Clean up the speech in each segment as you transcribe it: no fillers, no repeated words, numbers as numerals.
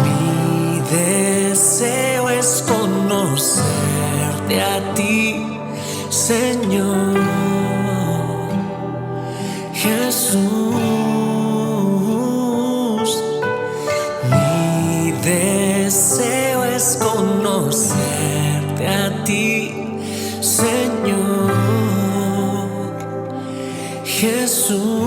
Mi deseo es conocerte a ti, Señor Jesús. Mi deseo es conocerte a ti, Señor Jesús.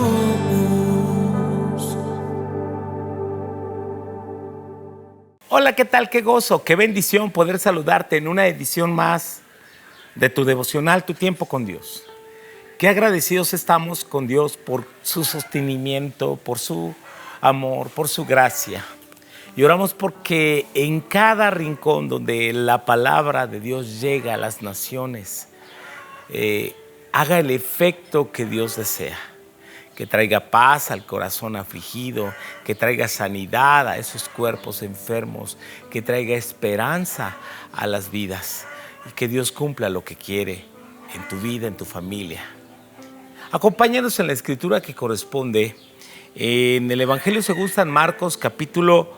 Hola, ¿qué tal? Qué gozo, qué bendición poder saludarte en una edición más de tu devocional, Tu Tiempo con Dios. Qué agradecidos estamos con Dios por su sostenimiento, por su amor, por su gracia. Y oramos porque en cada rincón donde la palabra de Dios llega a las naciones, haga el efecto que Dios desea. Que traiga paz al corazón afligido, que traiga sanidad a esos cuerpos enfermos, que traiga esperanza a las vidas y que Dios cumpla lo que quiere en tu vida, en tu familia. Acompáñanos en la escritura que corresponde en el Evangelio según San Marcos, capítulo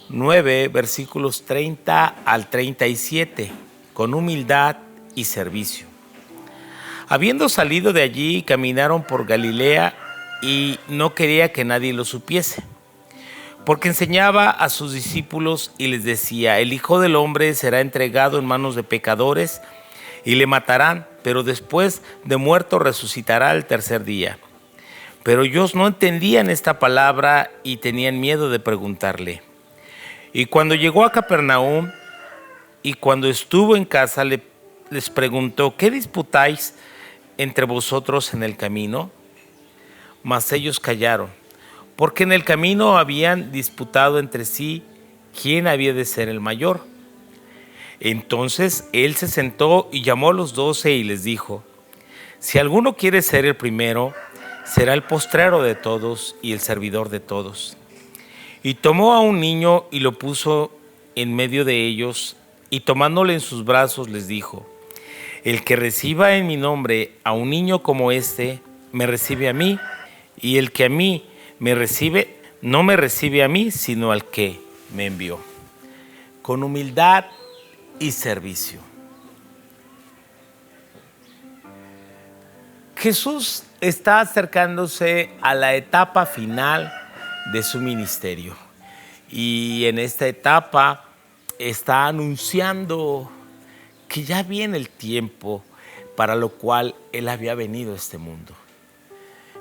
9, versículos 30 al 37, con humildad y servicio. Habiendo salido de allí, caminaron por Galilea y no quería que nadie lo supiese, porque enseñaba a sus discípulos y les decía: el Hijo del Hombre será entregado en manos de pecadores y le matarán, pero después de muerto resucitará al tercer día. Pero ellos no entendían esta palabra y tenían miedo de preguntarle. Y cuando llegó a Capernaum y cuando estuvo en casa, les preguntó: ¿qué disputáis entre vosotros en el camino? Mas ellos callaron, porque en el camino habían disputado entre sí quién había de ser el mayor. Entonces él se sentó y llamó a los 12 y les dijo: si alguno quiere ser el primero, será el postrero de todos y el servidor de todos. Y tomó a un niño y lo puso en medio de ellos, y tomándole en sus brazos les dijo: el que reciba en mi nombre a un niño como este, me recibe a mí. Y el que a mí me recibe, no me recibe a mí, sino al que me envió. Con humildad y servicio. Jesús está acercándose a la etapa final de su ministerio. Y en esta etapa está anunciando que ya viene el tiempo para lo cual Él había venido a este mundo.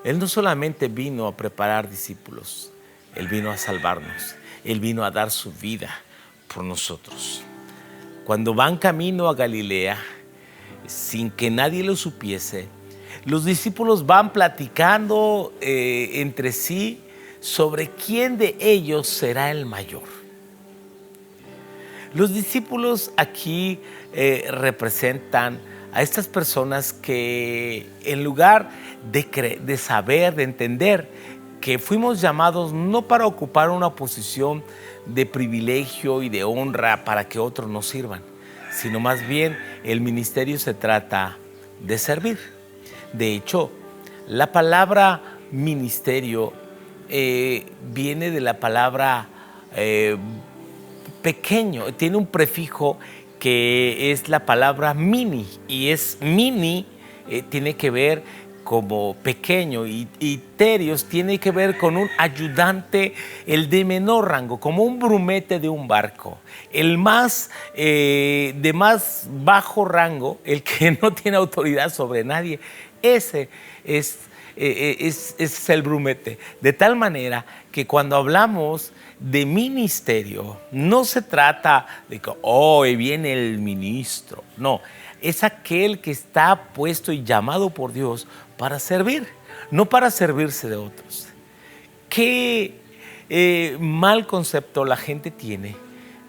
Él no solamente vino a preparar discípulos, Él vino a salvarnos, Él vino a dar su vida por nosotros. Cuando van camino a Galilea, sin que nadie lo supiese, los discípulos van platicando entre sí sobre quién de ellos será el mayor. Los discípulos aquí representan a estas personas que en lugar de saber, de entender que fuimos llamados no para ocupar una posición de privilegio y de honra para que otros nos sirvan, sino más bien el ministerio se trata de servir. De hecho, la palabra ministerio viene de la palabra pequeño, tiene un prefijo que es la palabra mini, y es mini, tiene que ver como pequeño, y terios tiene que ver con un ayudante, el de menor rango, como un brumete de un barco. El más de más bajo rango, el que no tiene autoridad sobre nadie, ese es el brumete. De tal manera que cuando hablamos de ministerio, no se trata de que hoy viene el ministro. No, es aquel que está puesto y llamado por Dios para servir, no para servirse de otros. Qué mal concepto la gente tiene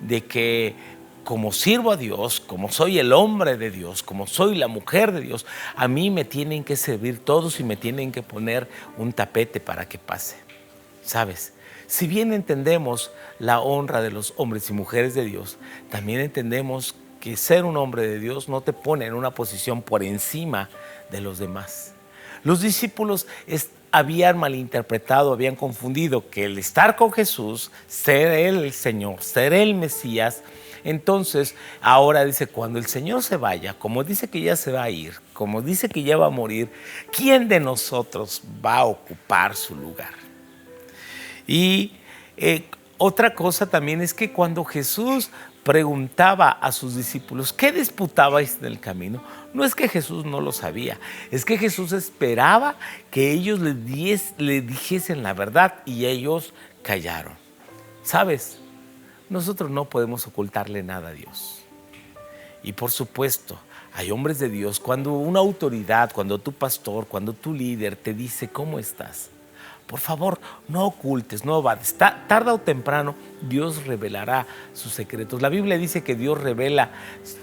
de que como sirvo a Dios, como soy el hombre de Dios, como soy la mujer de Dios, a mí me tienen que servir todos y me tienen que poner un tapete para que pase. ¿Sabes? Si bien entendemos la honra de los hombres y mujeres de Dios, también entendemos que ser un hombre de Dios no te pone en una posición por encima de los demás. Los discípulos habían malinterpretado, habían confundido que el estar con Jesús, ser Él el Señor, ser el Mesías. Entonces, ahora dice, cuando el Señor se vaya, como dice que ya se va a ir, como dice que ya va a morir, ¿quién de nosotros va a ocupar su lugar? Y otra cosa también es que cuando Jesús preguntaba a sus discípulos, ¿qué disputabais en el camino? No es que Jesús no lo sabía, es que Jesús esperaba que ellos le dijesen la verdad y ellos callaron. ¿Sabes? Nosotros no podemos ocultarle nada a Dios. Y por supuesto, hay hombres de Dios, cuando una autoridad, cuando tu pastor, cuando tu líder te dice ¿cómo estás? Por favor, no ocultes, no evades. Tarda o temprano, Dios revelará sus secretos. La Biblia dice que Dios revela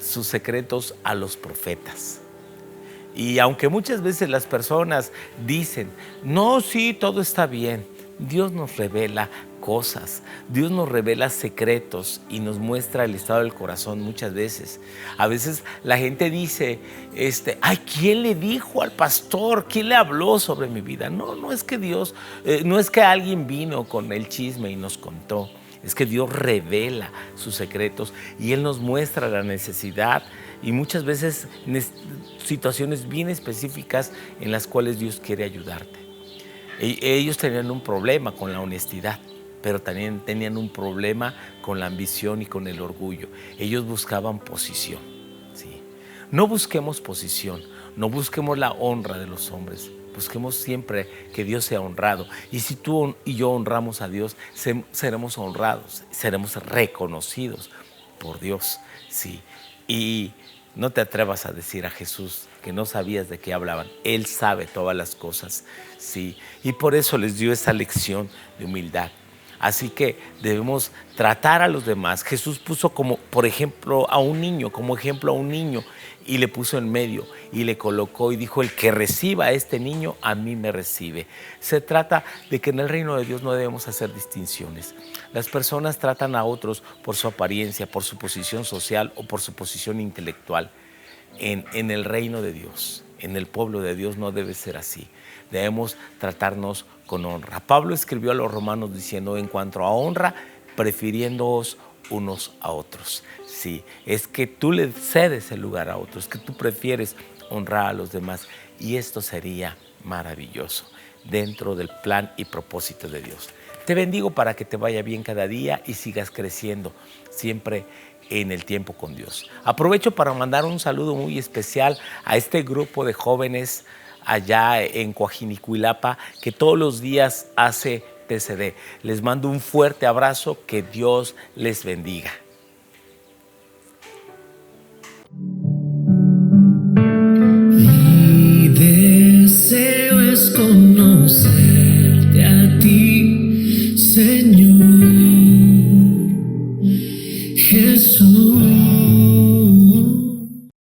sus secretos a los profetas. Y aunque muchas veces las personas dicen, no, sí, todo está bien, Dios nos revela cosas, Dios nos revela secretos y nos muestra el estado del corazón muchas veces. A veces la gente dice, ay, ¿quién le dijo al pastor? ¿Quién le habló sobre mi vida? No es que Dios, no es que alguien vino con el chisme y nos contó. Es que Dios revela sus secretos y Él nos muestra la necesidad y muchas veces situaciones bien específicas en las cuales Dios quiere ayudarte. Ellos tenían un problema con la honestidad, pero también tenían un problema con la ambición y con el orgullo. Ellos buscaban posición, ¿sí? No busquemos posición, no busquemos la honra de los hombres. Busquemos siempre que Dios sea honrado. Y si tú y yo honramos a Dios, seremos honrados, seremos reconocidos por Dios, ¿sí? Y no te atrevas a decir a Jesús que no sabías de qué hablaban. Él sabe todas las cosas, ¿sí? Y por eso les dio esa lección de humildad. Así que debemos tratar a los demás. Jesús puso como ejemplo a un niño y le puso en medio y le colocó y dijo, el que reciba a este niño, a mí me recibe. Se trata de que en el reino de Dios no debemos hacer distinciones. Las personas tratan a otros por su apariencia, por su posición social o por su posición intelectual. En el reino de Dios, en el pueblo de Dios no debe ser así. Debemos tratarnos con honra. Pablo escribió a los romanos diciendo, en cuanto a honra, prefiriéndoos unos a otros. Sí, es que tú le cedes el lugar a otros, que tú prefieres honrar a los demás. Y esto sería maravilloso dentro del plan y propósito de Dios. Te bendigo para que te vaya bien cada día y sigas creciendo siempre en el tiempo con Dios. Aprovecho para mandar un saludo muy especial a este grupo de jóvenes allá en Coajinicuilapa que todos los días hace TCD. Les mando un fuerte abrazo, que Dios les bendiga.